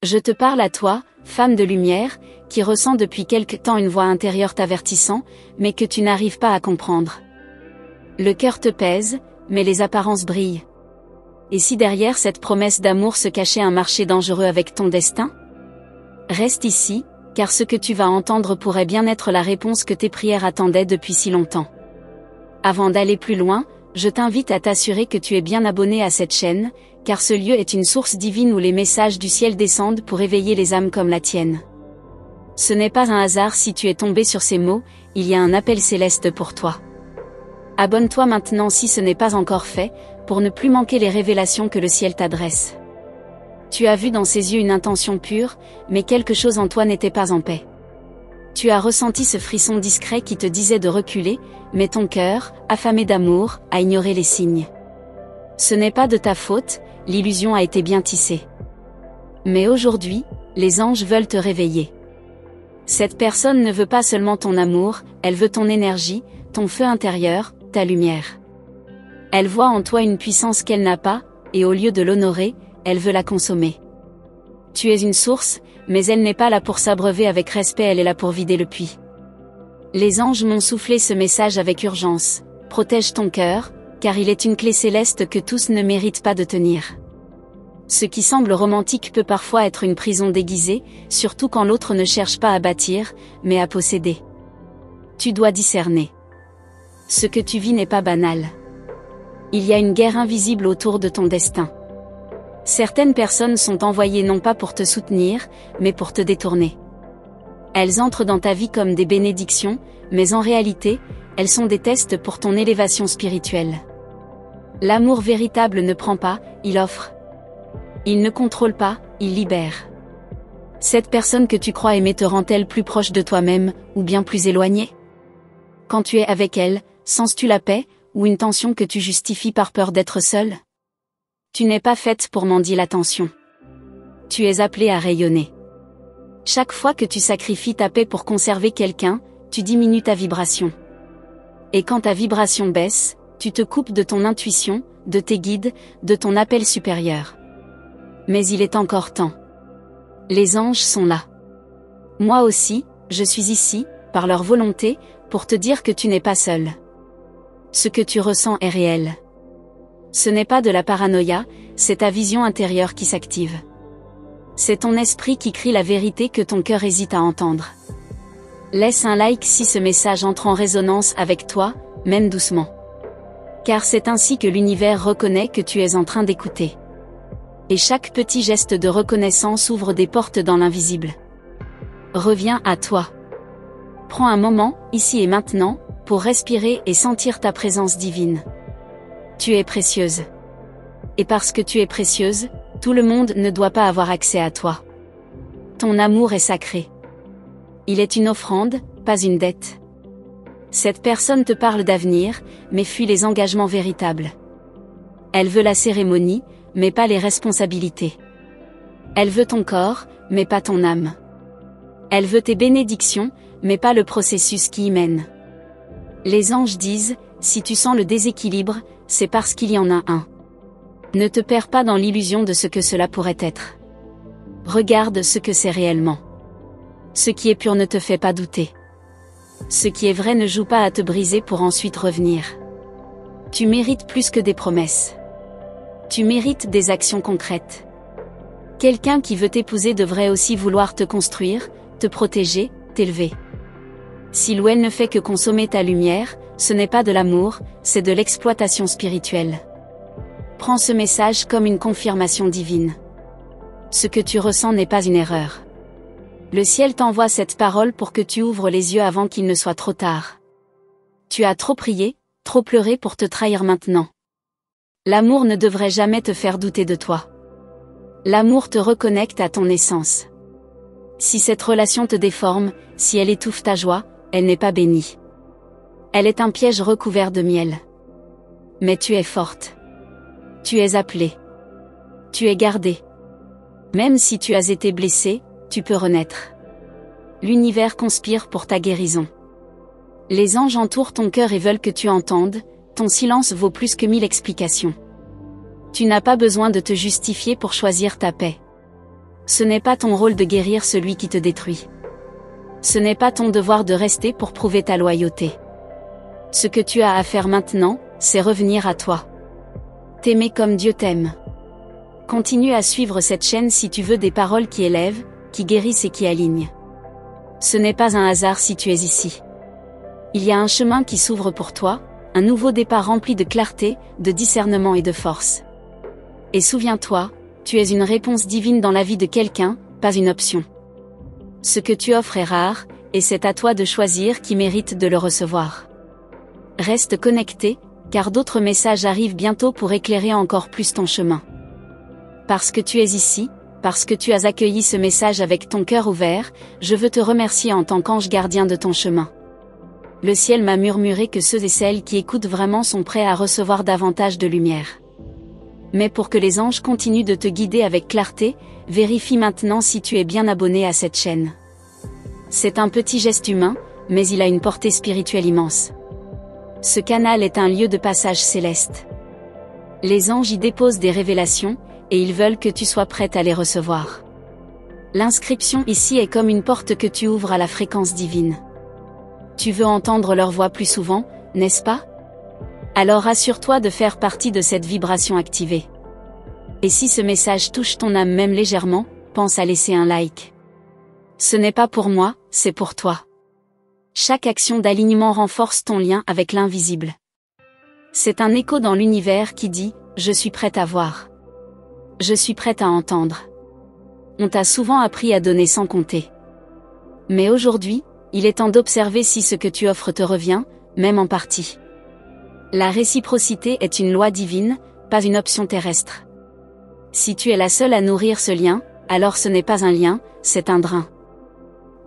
Je te parle à toi, femme de lumière, qui ressent depuis quelque temps une voix intérieure t'avertissant, mais que tu n'arrives pas à comprendre. Le cœur te pèse, mais les apparences brillent. Et si derrière cette promesse d'amour se cachait un marché dangereux avec ton destin? Reste ici, car ce que tu vas entendre pourrait bien être la réponse que tes prières attendaient depuis si longtemps. Avant d'aller plus loin, je t'invite à t'assurer que tu es bien abonné à cette chaîne, car ce lieu est une source divine où les messages du ciel descendent pour éveiller les âmes comme la tienne. Ce n'est pas un hasard si tu es tombé sur ces mots, il y a un appel céleste pour toi. Abonne-toi maintenant si ce n'est pas encore fait, pour ne plus manquer les révélations que le ciel t'adresse. Tu as vu dans ses yeux une intention pure, mais quelque chose en toi n'était pas en paix. Tu as ressenti ce frisson discret qui te disait de reculer, mais ton cœur, affamé d'amour, a ignoré les signes. Ce n'est pas de ta faute, l'illusion a été bien tissée. Mais aujourd'hui, les anges veulent te réveiller. Cette personne ne veut pas seulement ton amour, elle veut ton énergie, ton feu intérieur, ta lumière. Elle voit en toi une puissance qu'elle n'a pas, et au lieu de l'honorer, elle veut la consommer. Tu es une source, mais elle n'est pas là pour s'abreuver avec respect, elle est là pour vider le puits. Les anges m'ont soufflé ce message avec urgence. Protège ton cœur, car il est une clé céleste que tous ne méritent pas de tenir. Ce qui semble romantique peut parfois être une prison déguisée, surtout quand l'autre ne cherche pas à bâtir, mais à posséder. Tu dois discerner. Ce que tu vis n'est pas banal. Il y a une guerre invisible autour de ton destin. Certaines personnes sont envoyées non pas pour te soutenir, mais pour te détourner. Elles entrent dans ta vie comme des bénédictions, mais en réalité, elles sont des tests pour ton élévation spirituelle. L'amour véritable ne prend pas, il offre. Il ne contrôle pas, il libère. Cette personne que tu crois aimer te rend-elle plus proche de toi-même, ou bien plus éloignée? Quand tu es avec elle, sens-tu la paix, ou une tension que tu justifies par peur d'être seule? Tu n'es pas faite pour mendier l'attention. Tu es appelée à rayonner. Chaque fois que tu sacrifies ta paix pour conserver quelqu'un, tu diminues ta vibration. Et quand ta vibration baisse, tu te coupes de ton intuition, de tes guides, de ton appel supérieur. Mais il est encore temps. Les anges sont là. Moi aussi, je suis ici, par leur volonté, pour te dire que tu n'es pas seul. Ce que tu ressens est réel. Ce n'est pas de la paranoïa, c'est ta vision intérieure qui s'active. C'est ton esprit qui crie la vérité que ton cœur hésite à entendre. Laisse un like si ce message entre en résonance avec toi, même doucement. Car c'est ainsi que l'univers reconnaît que tu es en train d'écouter. Et chaque petit geste de reconnaissance ouvre des portes dans l'invisible. Reviens à toi. Prends un moment, ici et maintenant, pour respirer et sentir ta présence divine. Tu es précieuse. Et parce que tu es précieuse, tout le monde ne doit pas avoir accès à toi. Ton amour est sacré. Il est une offrande, pas une dette. Cette personne te parle d'avenir, mais fuit les engagements véritables. Elle veut la cérémonie, mais pas les responsabilités. Elle veut ton corps, mais pas ton âme. Elle veut tes bénédictions, mais pas le processus qui y mène. Les anges disent, si tu sens le déséquilibre, c'est parce qu'il y en a un. Ne te perds pas dans l'illusion de ce que cela pourrait être. Regarde ce que c'est réellement. Ce qui est pur ne te fait pas douter. Ce qui est vrai ne joue pas à te briser pour ensuite revenir. Tu mérites plus que des promesses. Tu mérites des actions concrètes. Quelqu'un qui veut t'épouser devrait aussi vouloir te construire, te protéger, t'élever. Si l'ouel ne fait que consommer ta lumière, ce n'est pas de l'amour, c'est de l'exploitation spirituelle. Prends ce message comme une confirmation divine. Ce que tu ressens n'est pas une erreur. Le ciel t'envoie cette parole pour que tu ouvres les yeux avant qu'il ne soit trop tard. Tu as trop prié, trop pleuré pour te trahir maintenant. L'amour ne devrait jamais te faire douter de toi. L'amour te reconnecte à ton essence. Si cette relation te déforme, si elle étouffe ta joie, elle n'est pas bénie. Elle est un piège recouvert de miel. Mais tu es forte. Tu es appelée. Tu es gardée. Même si tu as été blessée, tu peux renaître. L'univers conspire pour ta guérison. Les anges entourent ton cœur et veulent que tu entendes, ton silence vaut plus que 1000 explications. Tu n'as pas besoin de te justifier pour choisir ta paix. Ce n'est pas ton rôle de guérir celui qui te détruit. Ce n'est pas ton devoir de rester pour prouver ta loyauté. Ce que tu as à faire maintenant, c'est revenir à toi. T'aimer comme Dieu t'aime. Continue à suivre cette chaîne si tu veux des paroles qui élèvent, qui guérissent et qui alignent. Ce n'est pas un hasard si tu es ici. Il y a un chemin qui s'ouvre pour toi, un nouveau départ rempli de clarté, de discernement et de force. Et souviens-toi, tu es une réponse divine dans la vie de quelqu'un, pas une option. Ce que tu offres est rare, et c'est à toi de choisir qui mérite de le recevoir. Reste connecté, car d'autres messages arrivent bientôt pour éclairer encore plus ton chemin. Parce que tu es ici, parce que tu as accueilli ce message avec ton cœur ouvert, je veux te remercier en tant qu'ange gardien de ton chemin. Le ciel m'a murmuré que ceux et celles qui écoutent vraiment sont prêts à recevoir davantage de lumière. Mais pour que les anges continuent de te guider avec clarté, vérifie maintenant si tu es bien abonné à cette chaîne. C'est un petit geste humain, mais il a une portée spirituelle immense. Ce canal est un lieu de passage céleste. Les anges y déposent des révélations, et ils veulent que tu sois prête à les recevoir. L'inscription ici est comme une porte que tu ouvres à la fréquence divine. Tu veux entendre leur voix plus souvent, n'est-ce pas? Alors assure-toi de faire partie de cette vibration activée. Et si ce message touche ton âme même légèrement, pense à laisser un like. Ce n'est pas pour moi, c'est pour toi. Chaque action d'alignement renforce ton lien avec l'invisible. C'est un écho dans l'univers qui dit « Je suis prête à voir. Je suis prête à entendre. » On t'a souvent appris à donner sans compter. Mais aujourd'hui, il est temps d'observer si ce que tu offres te revient, même en partie. La réciprocité est une loi divine, pas une option terrestre. Si tu es la seule à nourrir ce lien, alors ce n'est pas un lien, c'est un drain.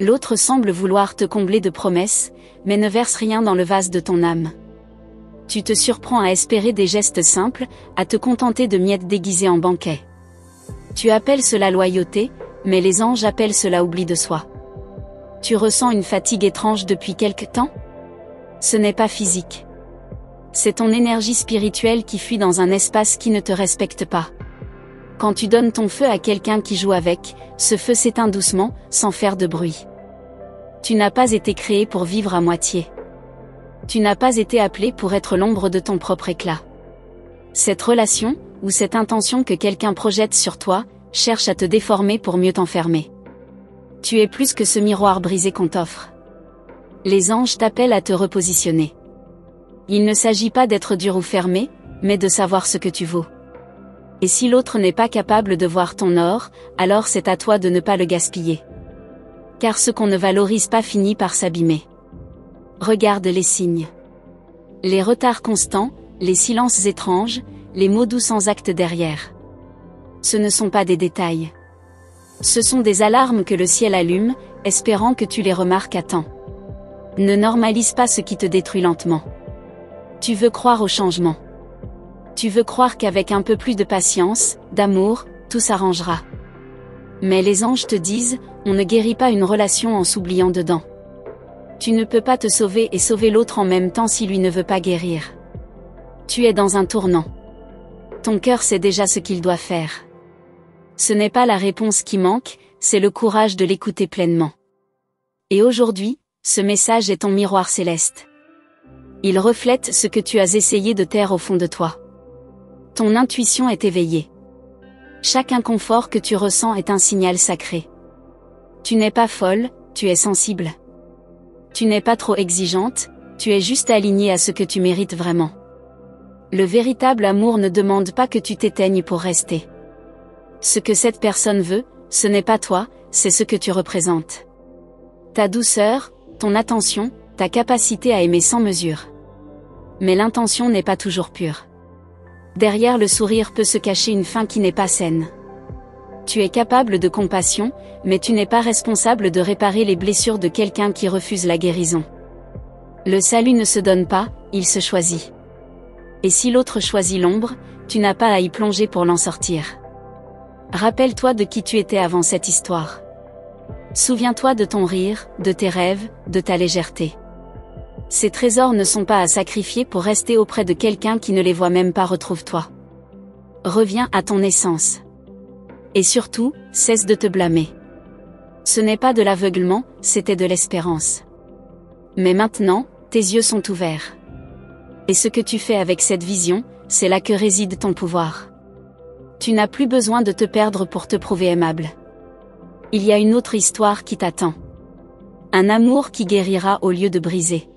L'autre semble vouloir te combler de promesses, mais ne verse rien dans le vase de ton âme. Tu te surprends à espérer des gestes simples, à te contenter de miettes déguisées en banquet. Tu appelles cela loyauté, mais les anges appellent cela oubli de soi. Tu ressens une fatigue étrange depuis quelque temps? Ce n'est pas physique. C'est ton énergie spirituelle qui fuit dans un espace qui ne te respecte pas. Quand tu donnes ton feu à quelqu'un qui joue avec, ce feu s'éteint doucement, sans faire de bruit. Tu n'as pas été créé pour vivre à moitié. Tu n'as pas été appelé pour être l'ombre de ton propre éclat. Cette relation, ou cette intention que quelqu'un projette sur toi, cherche à te déformer pour mieux t'enfermer. Tu es plus que ce miroir brisé qu'on t'offre. Les anges t'appellent à te repositionner. Il ne s'agit pas d'être dur ou fermé, mais de savoir ce que tu vaux. Et si l'autre n'est pas capable de voir ton or, alors c'est à toi de ne pas le gaspiller. Car ce qu'on ne valorise pas finit par s'abîmer. Regarde les signes. Les retards constants, les silences étranges, les mots doux sans acte derrière. Ce ne sont pas des détails. Ce sont des alarmes que le ciel allume, espérant que tu les remarques à temps. Ne normalise pas ce qui te détruit lentement. Tu veux croire au changement. Tu veux croire qu'avec un peu plus de patience, d'amour, tout s'arrangera. Mais les anges te disent, on ne guérit pas une relation en s'oubliant dedans. Tu ne peux pas te sauver et sauver l'autre en même temps si lui ne veut pas guérir. Tu es dans un tournant. Ton cœur sait déjà ce qu'il doit faire. Ce n'est pas la réponse qui manque, c'est le courage de l'écouter pleinement. Et aujourd'hui, ce message est ton miroir céleste. Il reflète ce que tu as essayé de taire au fond de toi. Ton intuition est éveillée. Chaque inconfort que tu ressens est un signal sacré. Tu n'es pas folle, tu es sensible. Tu n'es pas trop exigeante, tu es juste alignée à ce que tu mérites vraiment. Le véritable amour ne demande pas que tu t'éteignes pour rester. Ce que cette personne veut, ce n'est pas toi, c'est ce que tu représentes. Ta douceur, ton attention, ta capacité à aimer sans mesure. Mais l'intention n'est pas toujours pure. Derrière le sourire peut se cacher une faim qui n'est pas saine. Tu es capable de compassion, mais tu n'es pas responsable de réparer les blessures de quelqu'un qui refuse la guérison. Le salut ne se donne pas, il se choisit. Et si l'autre choisit l'ombre, tu n'as pas à y plonger pour l'en sortir. Rappelle-toi de qui tu étais avant cette histoire. Souviens-toi de ton rire, de tes rêves, de ta légèreté. Ces trésors ne sont pas à sacrifier pour rester auprès de quelqu'un qui ne les voit même pas. Retrouve-toi. Reviens à ton essence. Et surtout, cesse de te blâmer. Ce n'est pas de l'aveuglement, c'était de l'espérance. Mais maintenant, tes yeux sont ouverts. Et ce que tu fais avec cette vision, c'est là que réside ton pouvoir. Tu n'as plus besoin de te perdre pour te prouver aimable. Il y a une autre histoire qui t'attend. Un amour qui guérira au lieu de briser.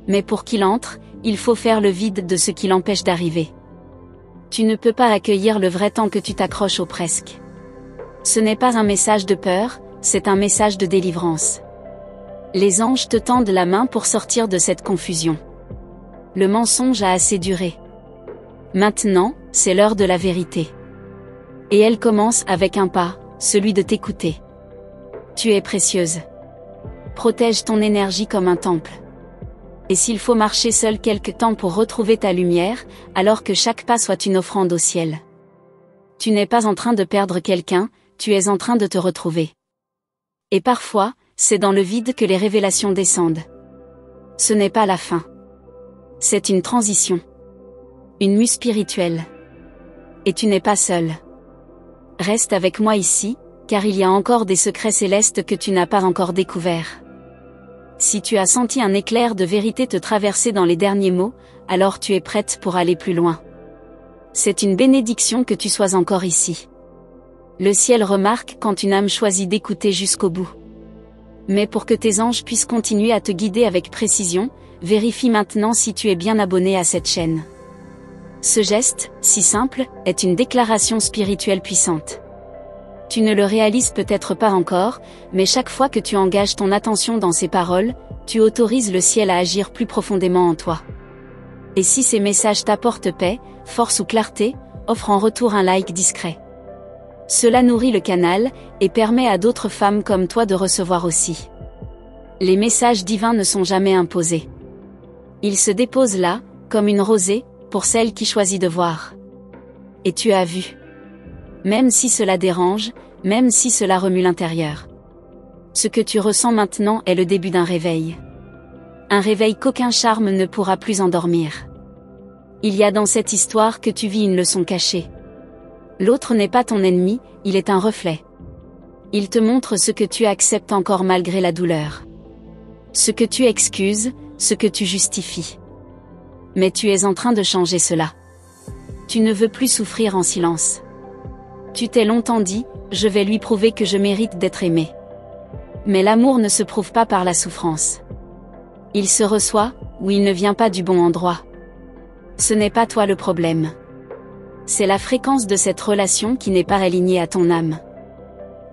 Mais pour qu'il entre, il faut faire le vide de ce qui l'empêche d'arriver. Tu ne peux pas accueillir le vrai tant que tu t'accroches au presque. Ce n'est pas un message de peur, c'est un message de délivrance. Les anges te tendent la main pour sortir de cette confusion. Le mensonge a assez duré. Maintenant, c'est l'heure de la vérité. Et elle commence avec un pas, celui de t'écouter. Tu es précieuse. Protège ton énergie comme un temple. Et s'il faut marcher seul quelque temps pour retrouver ta lumière, alors que chaque pas soit une offrande au ciel. Tu n'es pas en train de perdre quelqu'un, tu es en train de te retrouver. Et parfois, c'est dans le vide que les révélations descendent. Ce n'est pas la fin. C'est une transition. Une mue spirituelle. Et tu n'es pas seul. Reste avec moi ici, car il y a encore des secrets célestes que tu n'as pas encore découverts. Si tu as senti un éclair de vérité te traverser dans les derniers mots, alors tu es prête pour aller plus loin. C'est une bénédiction que tu sois encore ici. Le ciel remarque quand une âme choisit d'écouter jusqu'au bout. Mais pour que tes anges puissent continuer à te guider avec précision, vérifie maintenant si tu es bien abonné à cette chaîne. Ce geste, si simple, est une déclaration spirituelle puissante. Tu ne le réalises peut-être pas encore, mais chaque fois que tu engages ton attention dans ces paroles, tu autorises le ciel à agir plus profondément en toi. Et si ces messages t'apportent paix, force ou clarté, offre en retour un like discret. Cela nourrit le canal, et permet à d'autres femmes comme toi de recevoir aussi. Les messages divins ne sont jamais imposés. Ils se déposent là, comme une rosée, pour celle qui choisit de voir. Et tu as vu. Même si cela dérange, même si cela remue l'intérieur. Ce que tu ressens maintenant est le début d'un réveil. Un réveil qu'aucun charme ne pourra plus endormir. Il y a dans cette histoire que tu vis une leçon cachée. L'autre n'est pas ton ennemi, il est un reflet. Il te montre ce que tu acceptes encore malgré la douleur. Ce que tu excuses, ce que tu justifies. Mais tu es en train de changer cela. Tu ne veux plus souffrir en silence. Tu t'es longtemps dit, je vais lui prouver que je mérite d'être aimé. Mais l'amour ne se prouve pas par la souffrance. Il se reçoit, ou il ne vient pas du bon endroit. Ce n'est pas toi le problème. C'est la fréquence de cette relation qui n'est pas alignée à ton âme.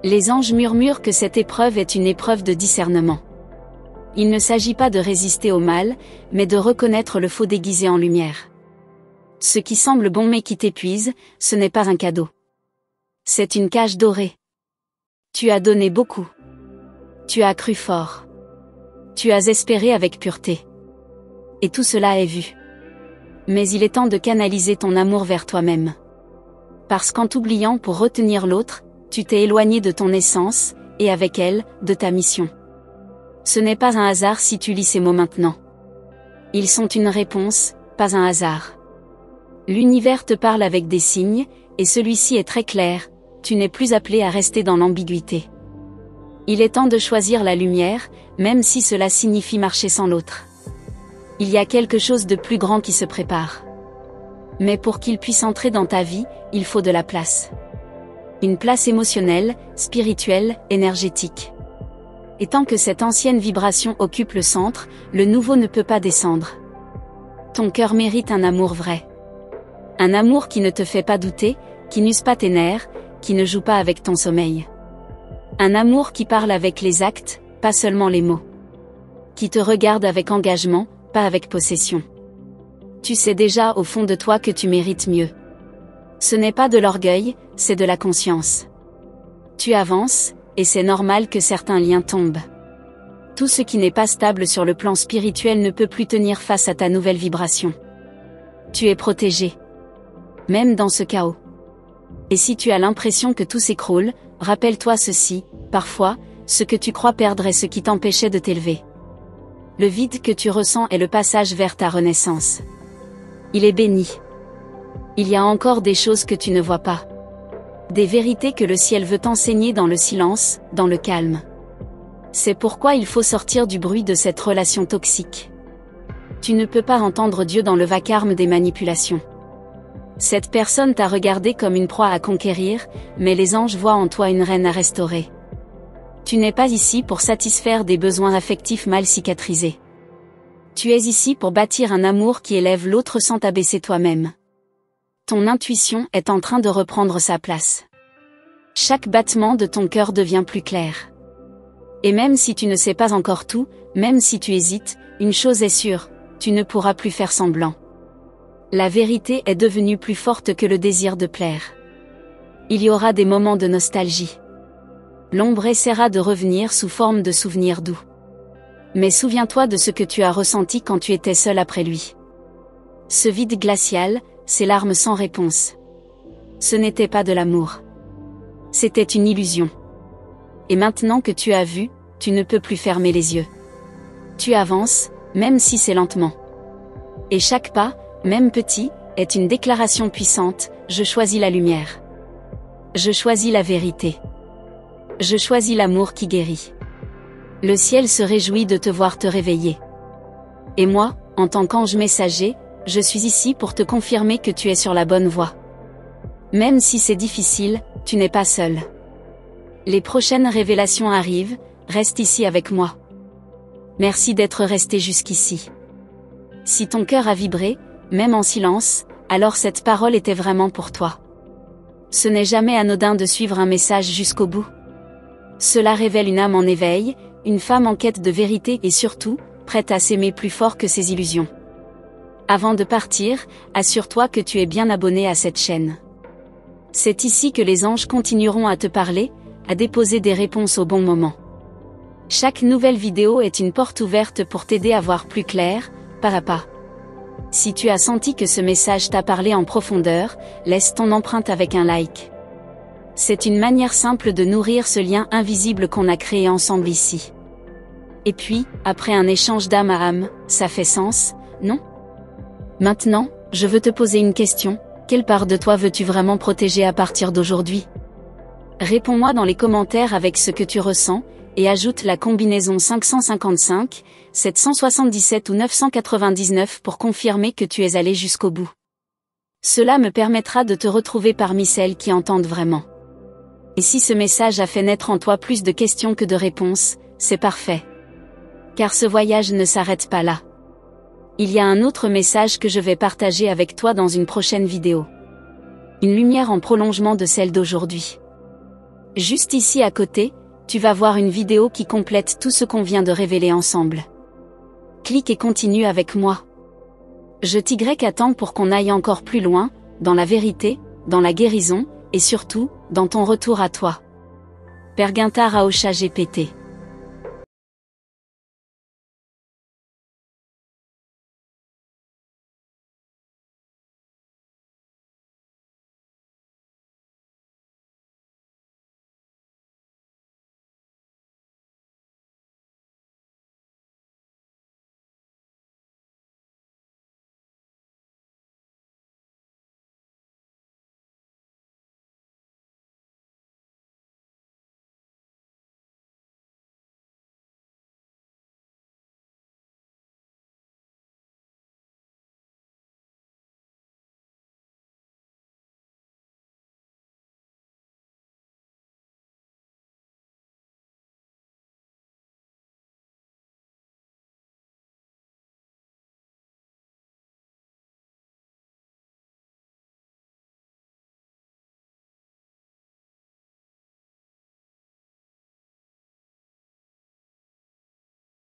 Les anges murmurent que cette épreuve est une épreuve de discernement. Il ne s'agit pas de résister au mal, mais de reconnaître le faux déguisé en lumière. Ce qui semble bon mais qui t'épuise, ce n'est pas un cadeau. C'est une cage dorée. Tu as donné beaucoup. Tu as cru fort. Tu as espéré avec pureté. Et tout cela est vu. Mais il est temps de canaliser ton amour vers toi-même. Parce qu'en t'oubliant pour retenir l'autre, tu t'es éloigné de ton essence, et avec elle, de ta mission. Ce n'est pas un hasard si tu lis ces mots maintenant. Ils sont une réponse, pas un hasard. L'univers te parle avec des signes, et celui-ci est très clair, tu n'es plus appelé à rester dans l'ambiguïté. Il est temps de choisir la lumière, même si cela signifie marcher sans l'autre. Il y a quelque chose de plus grand qui se prépare. Mais pour qu'il puisse entrer dans ta vie, il faut de la place. Une place émotionnelle, spirituelle, énergétique. Et tant que cette ancienne vibration occupe le centre, le nouveau ne peut pas descendre. Ton cœur mérite un amour vrai. Un amour qui ne te fait pas douter, qui n'use pas tes nerfs, qui ne joue pas avec ton sommeil. Un amour qui parle avec les actes, pas seulement les mots. Qui te regarde avec engagement, pas avec possession. Tu sais déjà au fond de toi que tu mérites mieux. Ce n'est pas de l'orgueil, c'est de la conscience. Tu avances, et c'est normal que certains liens tombent. Tout ce qui n'est pas stable sur le plan spirituel ne peut plus tenir face à ta nouvelle vibration. Tu es protégé. Même dans ce chaos. Et si tu as l'impression que tout s'écroule, rappelle-toi ceci, parfois, ce que tu crois perdre est ce qui t'empêchait de t'élever. Le vide que tu ressens est le passage vers ta renaissance. Il est béni. Il y a encore des choses que tu ne vois pas. Des vérités que le ciel veut enseigner dans le silence, dans le calme. C'est pourquoi il faut sortir du bruit de cette relation toxique. Tu ne peux pas entendre Dieu dans le vacarme des manipulations. Cette personne t'a regardé comme une proie à conquérir, mais les anges voient en toi une reine à restaurer. Tu n'es pas ici pour satisfaire des besoins affectifs mal cicatrisés. Tu es ici pour bâtir un amour qui élève l'autre sans t'abaisser toi-même. Ton intuition est en train de reprendre sa place. Chaque battement de ton cœur devient plus clair. Et même si tu ne sais pas encore tout, même si tu hésites, une chose est sûre, tu ne pourras plus faire semblant. La vérité est devenue plus forte que le désir de plaire. Il y aura des moments de nostalgie. L'ombre essaiera de revenir sous forme de souvenirs doux. Mais souviens-toi de ce que tu as ressenti quand tu étais seul après lui. Ce vide glacial, ces larmes sans réponse. Ce n'était pas de l'amour. C'était une illusion. Et maintenant que tu as vu, tu ne peux plus fermer les yeux. Tu avances, même si c'est lentement. Et chaque pas, même petit, est une déclaration puissante, je choisis la lumière. Je choisis la vérité. Je choisis l'amour qui guérit. Le ciel se réjouit de te voir te réveiller. Et moi, en tant qu'ange messager, je suis ici pour te confirmer que tu es sur la bonne voie. Même si c'est difficile, tu n'es pas seul. Les prochaines révélations arrivent, reste ici avec moi. Merci d'être resté jusqu'ici. Si ton cœur a vibré, même en silence, alors cette parole était vraiment pour toi. Ce n'est jamais anodin de suivre un message jusqu'au bout. Cela révèle une âme en éveil, une femme en quête de vérité et surtout, prête à s'aimer plus fort que ses illusions. Avant de partir, assure-toi que tu es bien abonné à cette chaîne. C'est ici que les anges continueront à te parler, à déposer des réponses au bon moment. Chaque nouvelle vidéo est une porte ouverte pour t'aider à voir plus clair, pas à pas. Si tu as senti que ce message t'a parlé en profondeur, laisse ton empreinte avec un like. C'est une manière simple de nourrir ce lien invisible qu'on a créé ensemble ici. Et puis, après un échange d'âme à âme, ça fait sens, non? Maintenant, je veux te poser une question, quelle part de toi veux-tu vraiment protéger à partir d'aujourd'hui? Réponds-moi dans les commentaires avec ce que tu ressens, et ajoute la combinaison 555, 777 ou 999 pour confirmer que tu es allé jusqu'au bout. Cela me permettra de te retrouver parmi celles qui entendent vraiment. Et si ce message a fait naître en toi plus de questions que de réponses, c'est parfait. Car ce voyage ne s'arrête pas là. Il y a un autre message que je vais partager avec toi dans une prochaine vidéo. Une lumière en prolongement de celle d'aujourd'hui. Juste ici à côté, tu vas voir une vidéo qui complète tout ce qu'on vient de révéler ensemble. Clique et continue avec moi. Je t'attends pour qu'on aille encore plus loin, dans la vérité, dans la guérison, et surtout, dans ton retour à toi. Père Guintard Aosha GPT.